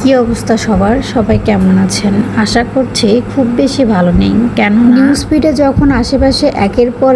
কি অবস্থা সবার? সবাই কেমন আছেন? আশা করছি খুব বেশি ভালো নেই। কেন নিউজ ফিডে যখন আশেপাশে একের পর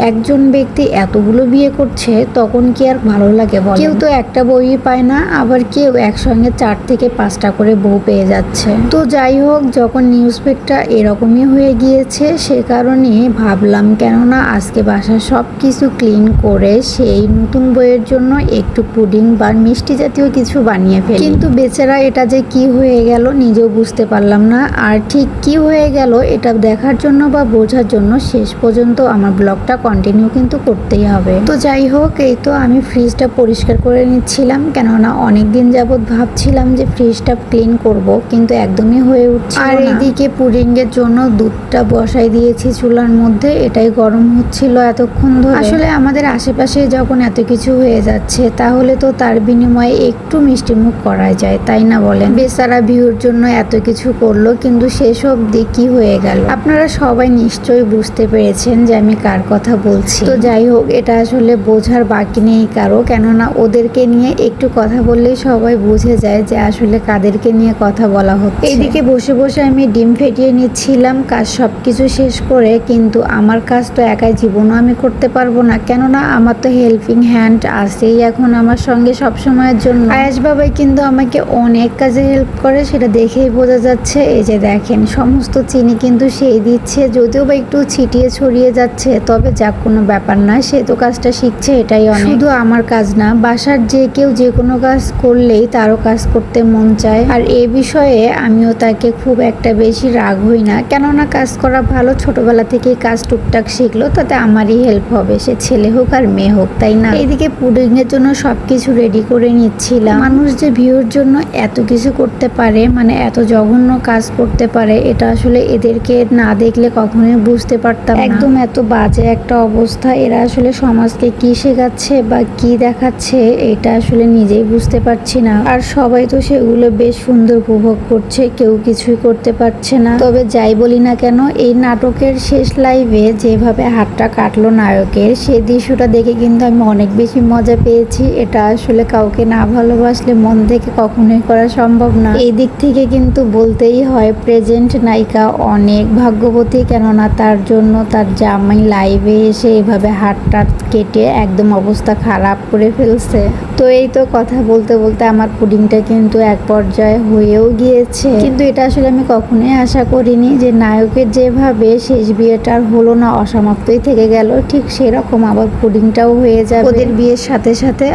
একজন ব্যক্তি এতগুলো বিয়ে করছে, তখন কি আর ভালো লাগে বলেন? কেউ তো একটা বউই পায় না, আবার কেউ একসঙ্গে 4 থেকে 5টা করে বউ পেয়ে যাচ্ছে। তো যাই হোক, যখন নিউজ ফিডটা এরকমই হয়ে গিয়েছে, সে কারণে ভাবলাম কেননা আজকে বাসার সব কিছু ক্লিন করে সেই নতুন বউয়ের জন্য একটু পুডিং বা মিষ্টি জাতীয় কিছু বানিয়ে ফেলি। কিন্তু বেচারা এটা যে কি হয়ে গেল নিজেও বুঝতে পারলাম না। আর ঠিক কি হয়ে গেল এটা দেখার জন্য বা বোঝার জন্য শেষ পর্যন্ত আমার ব্লগটা কন্টিনিউ কিন্তু করতেই হবে। তো যাই হোক, এই তো আমি ফ্রিজটা পরিষ্কার করে নিচ্ছিলাম, কেননা অনেকদিন যাবত ভাবছিলাম যে ফ্রিজটা ক্লিন করব, কিন্তু একদমই হয়ে উঠছে। আর এইদিকে পুডিং এর জন্য দুধটা বসাই দিয়েছি চুলার মধ্যে, এটাই গরম হচ্ছিল এতক্ষণ ধরে। আসলে আমাদের আশেপাশে যখন এত কিছু হয়ে যাচ্ছে, তাহলে তো তার বিনিময়ে একটু মিষ্টি মুখ করা যায়, তাই না বলেন? বেচারা ভিউর জন্য এত কিছু করলো, কিন্তু সেসব দিক কি হয়ে গেল আপনারা সবাই নিশ্চয়ই বুঝতে পেরেছেন যে আমি কার কথা বলছি। তো যাই হোক, এটা আসলে বোঝার বাকি নেই কারো, কেননা ওদেরকে নিয়ে একটু কথা বললেই সবাই বুঝে যায় যে আসলে কাদেরকে নিয়ে কথা বলা হচ্ছে। এইদিকে বসে বসে আমি ডিম ফেটিয়ে নিচ্ছিলাম কাজ সবকিছু শেষ করে, কিন্তু আমার কাজ তো একাই জীবনও আমি করতে পারবো না, কেননা আমার তো হেল্পিং হ্যান্ড আছেই এখন আমার সঙ্গে সব সময়ের জন্য। আয়াস বাবাই কিন্তু আমাকে অনেক কাজে হেল্প করে, সেটা দেখেই বোঝা যাচ্ছে। এই যে দেখেন, সমস্ত চিনি কিন্তু সেই দিচ্ছে, যদিও বা একটু ছিটিয়ে ছড়িয়ে যাচ্ছে, তবে যাক কোনো ব্যাপার না, সে তো কাজটা শিখছে, এটাই অনেক। শুধু আমার কাজ না, বাসার যে কেউ যে কোনো কাজ করলেই তারও কাজ করতে মন চায়। আর এ বিষয়ে আমিও তাকে খুব একটা বেশি রাগ হই না, কেননা কাজ করা ভালো, ছোটবেলা থেকেই কাজ টুকটাক শিখলো, তাতে আমারই হেল্প হবে, সে ছেলে হোক আর মেয়ে হোক, তাই না? এইদিকে পুডিং এর জন্য সবকিছু রেডি করে নিচ্ছিলাম। মানুষ যে ভিউর জন্য এত কিছু করতে পারে, মানে এত জঘন্য কাজ করতে পারে, এটা আসলে এদেরকে না দেখলে কখনোই বুঝতে পারতাম না। একদম এত বাজে একটা অবস্থা। এরা আসলে সমাজকে কি শেখাচ্ছে বা কি দেখাচ্ছে, এটা আসলে নিজেই বুঝতে পারছি না। আর সবাই তো সেগুলো বেশ সুন্দর উপভোগ করছে, কেউ কিছুই করতে পারছে না। তবে যাই বলি না কেন, এই নাটকের শেষ লাইভে যেভাবে হাতটা কাটলো নায়কের, সেই দৃশ্যটা দেখে কিন্তু আমি অনেক বেশি মজা পেয়েছি। এটা আসলে কাউকে না ভালোবাসলে মন থেকে কখনোই করা সম্ভব না। এই দিক থেকে কিন্তু বলতেই হয় প্রেজেন্ট নায়িকা অনেক ভাগ্যবতী, কেননা তার জন্য তার জামাই লাইভে এসে এভাবে হাতটা কেটে একদম অবস্থা খারাপ করে ফেলছে। তো এই তো কথা বলতে বলতে আমার পুডিংটা কিন্তু এক পর্যায়ে হয়েও গিয়েছে, কিন্তু এটা আসলে আমি কখনোই আশা করিনি যে নায়কের যেভাবে শেষ বিয়েটার হলো না, অসমাপ্তই থেকে গেল, ঠিক সেরকম আবার পুডিংটাও হয়ে যাবে। ওদের বিয়ের সাথে সাথে